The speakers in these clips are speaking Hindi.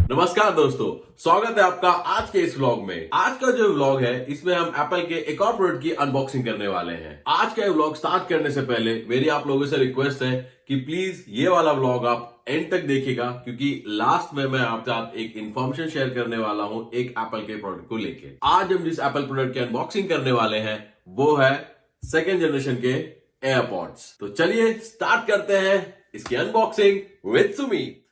नमस्कार दोस्तों, स्वागत है आपका आज के इस व्लॉग में। आज का जो व्लॉग है इसमें हम एप्पल के एक और प्रोडक्ट की अनबॉक्सिंग करने वाले हैं। आज का व्लॉग स्टार्ट करने से पहले मेरी आप लोगों से रिक्वेस्ट है कि प्लीज ये वाला व्लॉग आप एंड तक देखिएगा, क्योंकि लास्ट में मैं आपके साथ एक इन्फॉर्मेशन शेयर करने वाला हूं एक एप्पल के प्रोडक्ट को लेके। आज हम जिस एप्पल प्रोडक्ट की अनबॉक्सिंग करने वाले हैं वो है सेकेंड जनरेशन के एयरपॉड्स। तो चलिए स्टार्ट करते हैं इसकी अनबॉक्सिंग विद सुमीत।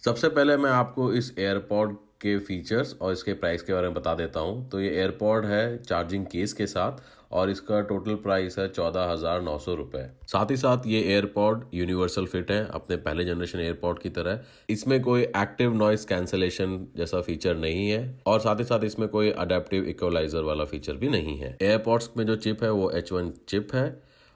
सबसे पहले मैं आपको इस एयरपॉड के फीचर्स और इसके प्राइस के बारे में बता देता हूं। तो ये एयरपॉड है चार्जिंग केस के साथ और इसका टोटल प्राइस है 14,900 रुपये। साथ ही साथ ये एयरपॉड यूनिवर्सल फिट है अपने पहले जनरेशन एयरपॉड की तरह। इसमें कोई एक्टिव नॉइस कैंसलेशन जैसा फीचर नहीं है और साथ ही साथ इसमें कोई अडेप्टिव इक्वलाइजर वाला फीचर भी नहीं है। एयरपॉड्स में जो चिप है वो H1 चिप है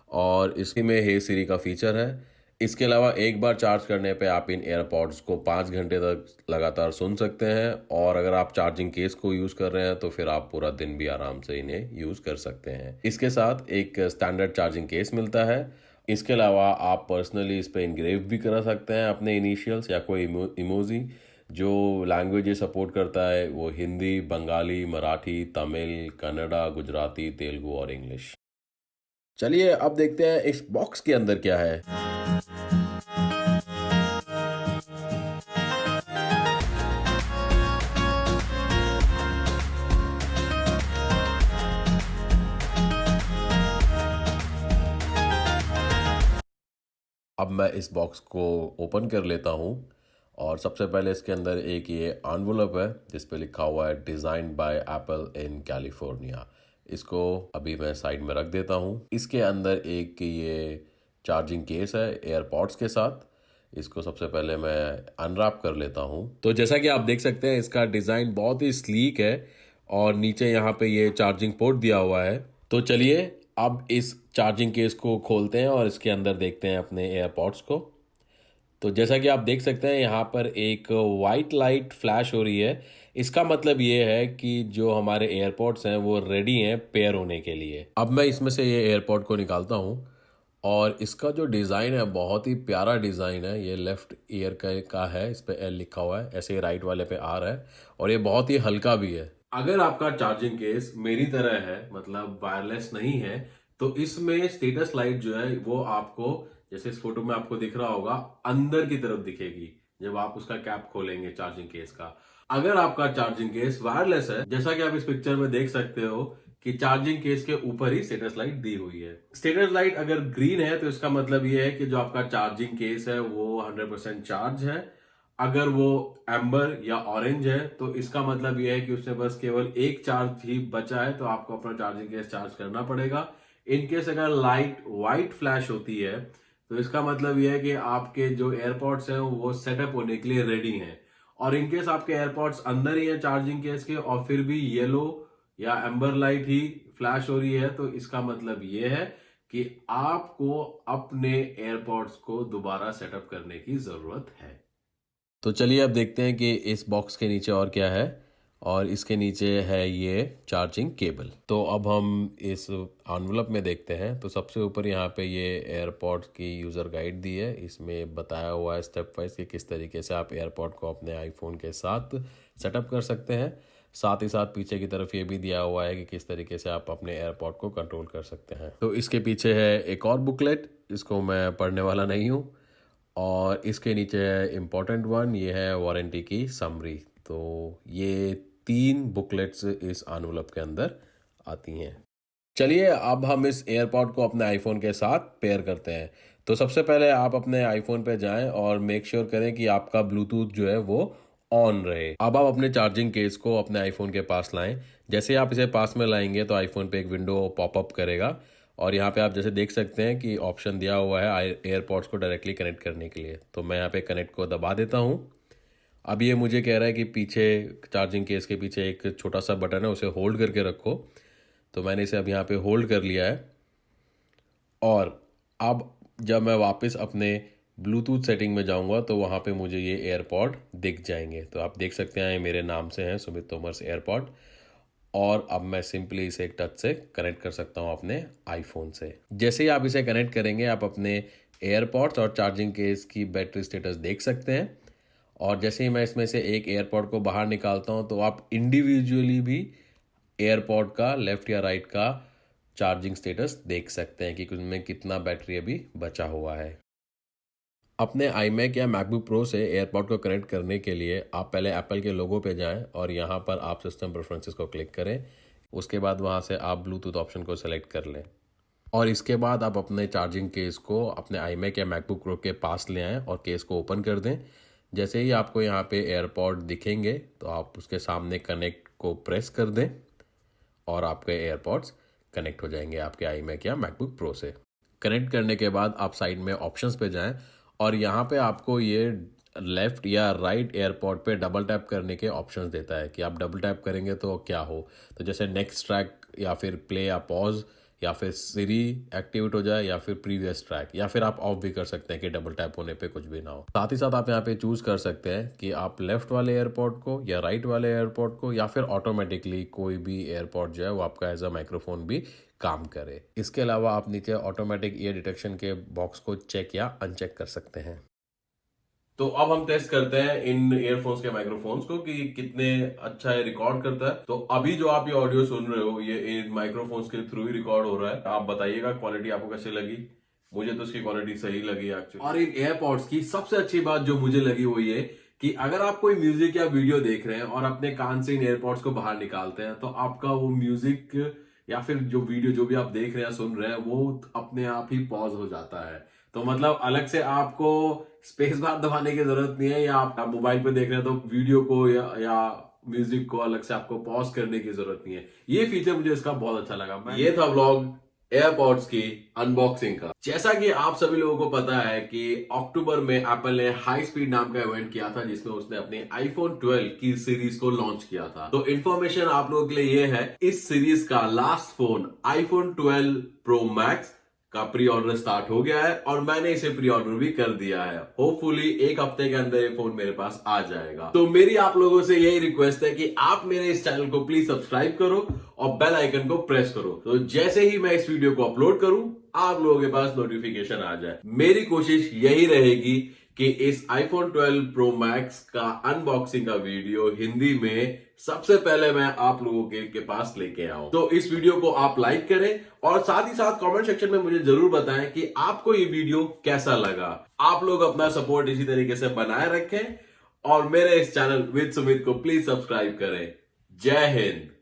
और इसमें हे सिरी का फीचर है। इसके अलावा एक बार चार्ज करने पे आप इन एयरपॉड्स को 5 घंटे तक लगातार सुन सकते हैं और अगर आप चार्जिंग केस को यूज़ कर रहे हैं तो फिर आप पूरा दिन भी आराम से इन्हें यूज़ कर सकते हैं। इसके साथ एक स्टैंडर्ड चार्जिंग केस मिलता है। इसके अलावा आप पर्सनली इस पर इनग्रेव भी करा सकते हैं अपने इनिशियल्स या कोई इमोजी। जो लैंग्वेज सपोर्ट करता है वो हिंदी, बंगाली, मराठी, तमिल, कन्नड़ा, गुजराती, तेलुगु और इंग्लिश। चलिए अब देखते हैं इस बॉक्स के अंदर क्या है। अब मैं इस बॉक्स को ओपन कर लेता हूँ और सबसे पहले इसके अंदर एक ये एनवलप है जिस पे लिखा हुआ है design by apple in California. इसको अभी मैं साइड में रख देता हूँ। इसके अंदर एक ये चार्जिंग केस है एयरपॉड्स के साथ। इसको सबसे पहले मैं अनरैप कर लेता हूँ। तो जैसा कि आप देख सकते हैं इसका डिज़ाइन बहुत ही स्लीक है और नीचे यहाँ पे ये चार्जिंग पोर्ट दिया हुआ है। तो चलिए अब इस चार्जिंग केस को खोलते हैं और इसके अंदर देखते हैं अपने एयरपॉड्स को। तो जैसा कि आप देख सकते हैं यहाँ पर एक वाइट लाइट फ्लैश हो रही है। इसका मतलब ये है कि जो हमारे एयरपॉड्स हैं वो रेडी हैं पेयर होने के लिए। अब मैं इसमें से ये एयरपॉड को निकालता हूँ और इसका जो डिज़ाइन है बहुत ही प्यारा डिज़ाइन है। ये लेफ्ट ईयर का है, इस पे L लिखा हुआ है, ऐसे ही राइट वाले पे R है और ये बहुत ही हल्का भी है। अगर आपका चार्जिंग केस मेरी तरह है, मतलब वायरलेस नहीं है, तो इसमें स्टेटस लाइट जो है वो आपको, जैसे इस फोटो में आपको दिख रहा होगा, अंदर की तरफ दिखेगी जब आप उसका कैप खोलेंगे चार्जिंग केस का। अगर आपका चार्जिंग केस वायरलेस है, जैसा कि आप इस पिक्चर में देख सकते हो कि चार्जिंग केस के ऊपर ही स्टेटस लाइट दी हुई है। स्टेटस लाइट अगर ग्रीन है तो इसका मतलब ये है कि जो आपका चार्जिंग केस है वो 100% चार्ज है। अगर वो एम्बर या ऑरेंज है तो इसका मतलब ये है कि उसमें बस केवल एक चार्ज ही बचा है, तो आपको अपना चार्जिंग केस चार्ज करना पड़ेगा। इनकेस अगर लाइट वाइट फ्लैश होती है तो इसका मतलब यह है कि आपके जो एयरपॉड्स हैं वो सेटअप होने के लिए रेडी हैं। और इनकेस आपके एयरपॉड्स अंदर ही है चार्जिंग केस के और फिर भी येलो या एम्बर लाइट ही फ्लैश हो रही है, तो इसका मतलब ये है कि आपको अपने एयरपॉड्स को दोबारा सेटअप करने की जरूरत है। तो चलिए अब देखते हैं कि इस बॉक्स के नीचे और क्या है। और इसके नीचे है ये चार्जिंग केबल। तो अब हम इस एनवलप में देखते हैं। तो सबसे ऊपर यहाँ पे ये एयरपॉड्स की यूज़र गाइड दी है। इसमें बताया हुआ है स्टेप वाइज कि किस तरीके से आप एयरपॉड को अपने आईफोन के साथ सेटअप कर सकते हैं। साथ ही साथ पीछे की तरफ ये भी दिया हुआ है कि किस तरीके से आप अपने एयरपॉड को कंट्रोल कर सकते हैं। तो इसके पीछे है एक और बुकलेट, इसको मैं पढ़ने वाला नहीं हूँ। और इसके नीचे है इम्पोर्टेंट वन, ये है वारंटी की समरी। तो ये 3 बुकलेट्स इस एनवलप के अंदर आती हैं। चलिए अब हम इस एयरपॉड को अपने आईफोन के साथ पेयर करते हैं। तो सबसे पहले आप अपने आईफोन पे जाएं और मेक श्योर करें कि आपका ब्लूटूथ जो है वो ऑन रहे। अब आप अपने चार्जिंग केस को अपने आईफोन के पास लाएं। जैसे आप इसे पास में लाएंगे तो आईफोन पे एक विंडो पॉपअप करेगा और यहाँ पे आप जैसे देख सकते हैं कि ऑप्शन दिया हुआ है एयरपॉड्स को डायरेक्टली कनेक्ट करने के लिए। तो मैं यहाँ पे कनेक्ट को दबा देता हूँ। अब ये मुझे कह रहा है कि पीछे चार्जिंग केस के पीछे एक छोटा सा बटन है, उसे होल्ड करके रखो। तो मैंने इसे अब यहाँ पे होल्ड कर लिया है और अब जब मैं वापस अपने ब्लूटूथ सेटिंग में जाऊंगा तो वहाँ पे मुझे ये एयरपॉड दिख जाएंगे। तो आप देख सकते हैं ये मेरे नाम से हैं, सुमित तोमर्स एयरपॉड। और अब मैं सिंपली इसे एक टच से कनेक्ट कर सकता हूँ अपने आईफोन से। जैसे ही आप इसे कनेक्ट करेंगे आप अपने एयरपॉड्स और चार्जिंग केस की बैटरी स्टेटस देख सकते हैं। और जैसे ही मैं इसमें से एक एयरपॉड को बाहर निकालता हूँ तो आप इंडिविजुअली भी एयरपॉड का लेफ्ट या राइट का चार्जिंग स्टेटस देख सकते हैं कि उनमें कितना बैटरी अभी बचा हुआ है। अपने iMac या MacBook Pro से एयरपॉड को कनेक्ट करने के लिए आप पहले एप्पल के लोगो पे जाएं और यहाँ पर आप सिस्टम प्रेफरेंसेस को क्लिक करें। उसके बाद वहाँ से आप ब्लूटूथ ऑप्शन को सेलेक्ट कर लें और इसके बाद आप अपने चार्जिंग केस को अपने iMac या MacBook Pro के पास ले आएँ और केस को ओपन कर दें। जैसे ही आपको यहाँ पे एयरपॉड दिखेंगे तो आप उसके सामने कनेक्ट को प्रेस कर दें और आपके एयरपॉड्स कनेक्ट हो जाएंगे आपके iMac या MacBook Pro से। कनेक्ट करने के बाद आप साइड में ऑप्शंस पे जाएं और यहाँ पे आपको ये लेफ्ट या राइट एयरपॉड पे डबल टैप करने के ऑप्शंस देता है कि आप डबल टैप करेंगे तो क्या हो। तो जैसे नेक्स्ट ट्रैक या फिर प्ले या पॉज या फिर सीरी एक्टिवेट हो जाए या फिर प्रीवियस ट्रैक, या फिर आप ऑफ भी कर सकते हैं कि डबल टैप होने पे कुछ भी ना हो। साथ ही साथ आप यहाँ पे चूज कर सकते हैं कि आप लेफ्ट वाले एयरपॉड को या राइट वाले एयरपॉड को या फिर ऑटोमेटिकली कोई भी एयरपॉड जो है वो आपका एज अ माइक्रोफोन भी काम करे। इसके अलावा आप नीचे ऑटोमेटिक ईयर डिटेक्शन के बॉक्स को चेक या अनचेक कर सकते हैं। तो अब हम टेस्ट करते हैं इन ईयरफोन्स के माइक्रोफोन्स को कि कितने अच्छा ये रिकॉर्ड करता है। तो अभी जो आप ये ऑडियो सुन रहे हो ये इन माइक्रोफोन्स के थ्रू ही रिकॉर्ड हो रहा है। आप बताइएगा क्वालिटी आपको कैसी लगी। मुझे तो इसकी क्वालिटी सही लगी एक्चुअली। और इन एयरपॉड्स की सबसे अच्छी बात जो मुझे लगी वो ये कि अगर आप कोई म्यूजिक या वीडियो देख रहे हैं और अपने कान से इन एयरपॉड्स को बाहर निकालते हैं तो आपका वो म्यूजिक या फिर जो वीडियो जो भी आप देख रहे हैं सुन रहे हैं वो अपने आप ही पॉज हो जाता है। तो मतलब अलग से आपको स्पेस बार दबाने की जरूरत नहीं है, या आप मोबाइल पे देख रहे हैं तो वीडियो को या म्यूजिक को अलग से आपको पॉज करने की जरूरत नहीं है। ये फीचर मुझे इसका बहुत अच्छा लगा। ये था व्लॉग एयरपॉड्स की अनबॉक्सिंग का। जैसा कि आप सभी लोगों को पता है कि अक्टूबर में एप्पल ने हाई स्पीड नाम का इवेंट किया था जिसमें उसने अपने आईफोन 12 की सीरीज को लॉन्च किया था। तो इन्फॉर्मेशन आप लोगों के लिए ये है, इस सीरीज का last phone iPhone 12 pro max का प्री ऑर्डर स्टार्ट हो गया है और मैंने इसे प्री ऑर्डर भी कर दिया है। होपफुली एक हफ्ते के अंदर ये फोन मेरे पास आ जाएगा। तो मेरी आप लोगों से यही रिक्वेस्ट है कि आप मेरे इस चैनल को प्लीज सब्सक्राइब करो और बेल आइकन को प्रेस करो, तो जैसे ही मैं इस वीडियो को अपलोड करूं आप लोगों के पास नोटिफिकेशन आ जाए। मेरी कोशिश यही रहेगी कि इस आईफोन 12 प्रो मैक्स का अनबॉक्सिंग का वीडियो हिंदी में सबसे पहले मैं आप लोगों के पास लेके आऊं। तो इस वीडियो को आप लाइक करें और साथ ही साथ कमेंट सेक्शन में मुझे जरूर बताएं कि आपको ये वीडियो कैसा लगा। आप लोग अपना सपोर्ट इसी तरीके से बनाए रखें और मेरे इस चैनल विद सुमित को प्लीज सब्सक्राइब करें। जय हिंद।